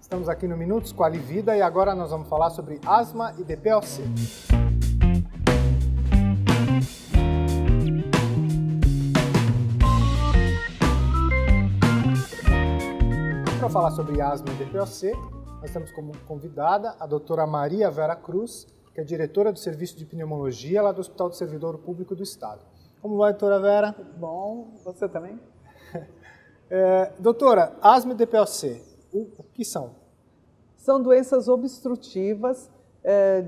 Estamos aqui no Minutos Quali Vida e agora nós vamos falar sobre asma e DPOC. Para falar sobre asma e DPOC, nós temos como convidada a doutora Maria Vera Cruz, que é diretora do Serviço de Pneumologia lá do Hospital do Servidor Público do Estado. Como vai, doutora Vera? Tudo bom. Você também? Doutora, asma e DPOC, o que são? São doenças obstrutivas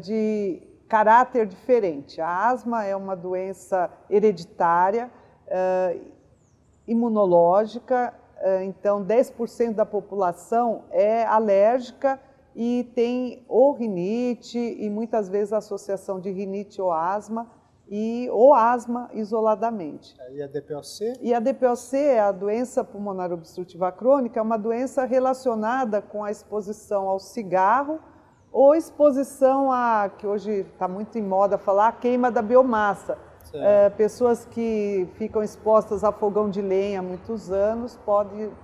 de caráter diferente. A asma é uma doença hereditária, imunológica, então 10% da população é alérgica e tem ou rinite e muitas vezes associação de rinite ou asma isoladamente. E a DPOC? E a DPOC, a doença pulmonar obstrutiva crônica, é uma doença relacionada com a exposição ao cigarro ou exposição a, que hoje está muito em moda falar, a queima da biomassa. Pessoas que ficam expostas a fogão de lenha há muitos anos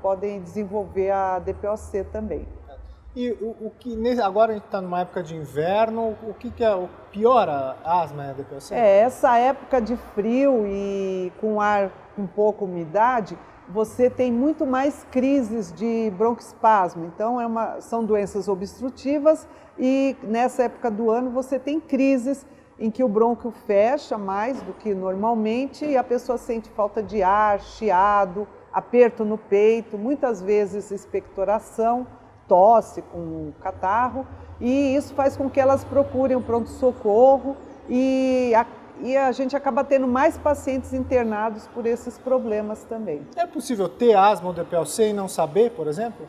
podem desenvolver a DPOC também. E agora a gente está numa época de inverno, o que piora a asma e a DPOC? Essa época de frio e com ar com pouca umidade, você tem muito mais crises de broncoespasmo. Então, são doenças obstrutivas e nessa época do ano você tem crises em que o brônquio fecha mais do que normalmente e a pessoa sente falta de ar, chiado, aperto no peito, muitas vezes expectoração, tosse com catarro, e isso faz com que elas procurem o pronto-socorro e a gente acaba tendo mais pacientes internados por esses problemas também. É possível ter asma ou DPOC e não saber, por exemplo?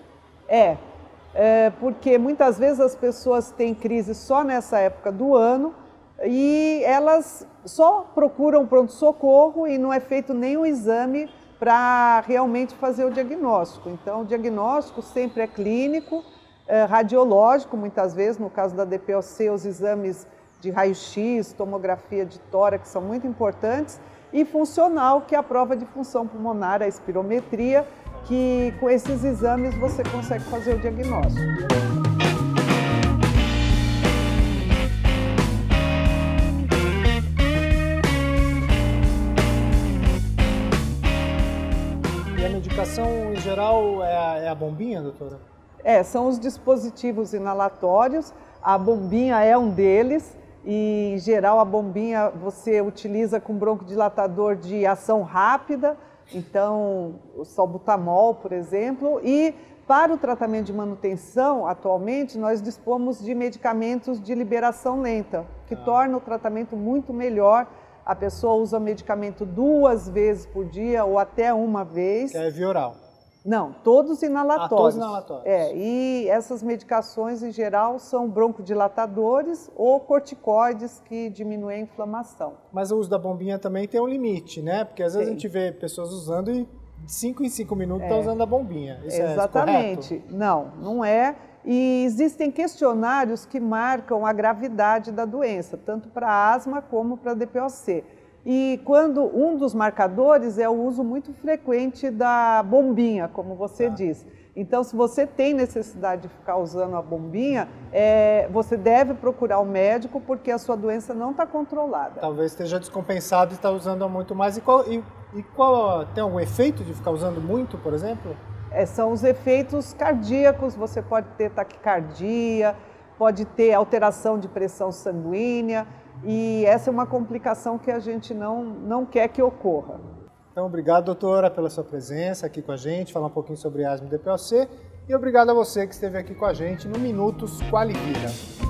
Porque muitas vezes as pessoas têm crise só nessa época do ano e elas só procuram o pronto-socorro e não é feito nenhum exame para realmente fazer o diagnóstico. Então, o diagnóstico sempre é clínico, radiológico, muitas vezes, no caso da DPOC, os exames de raio-x, tomografia de tórax são muito importantes, e funcional, que é a prova de função pulmonar, a espirometria, que com esses exames você consegue fazer o diagnóstico. A medicação, em geral, é a bombinha, doutora? São os dispositivos inalatórios, a bombinha é um deles, e em geral a bombinha você utiliza com broncodilatador de ação rápida, então o salbutamol, por exemplo, e para o tratamento de manutenção, atualmente, nós dispomos de medicamentos de liberação lenta, que torna o tratamento muito melhor. A pessoa usa medicamento 2 vezes por dia ou até uma vez. Que é via oral? Não, todos inalatórios. Todos inalatórios. E essas medicações, em geral, são broncodilatadores ou corticoides que diminuem a inflamação. Mas o uso da bombinha também tem um limite, né? Porque às vezes a gente vê pessoas usando e de 5 em 5 minutos estão usando a bombinha. Isso exatamente. É correto? Não é. E existem questionários que marcam a gravidade da doença, tanto para asma como para DPOC. E quando um dos marcadores é o uso muito frequente da bombinha, como você diz. Então, se você tem necessidade de ficar usando a bombinha, você deve procurar o médico porque a sua doença não está controlada. Talvez esteja descompensado e está usando muito mais. Tem algum efeito de ficar usando muito, por exemplo? São os efeitos cardíacos, você pode ter taquicardia, pode ter alteração de pressão sanguínea e essa é uma complicação que a gente não quer que ocorra. Então, obrigado, doutora, pela sua presença aqui com a gente, falar um pouquinho sobre asma e DPOC e obrigado a você que esteve aqui com a gente no Minutos Quali Vida.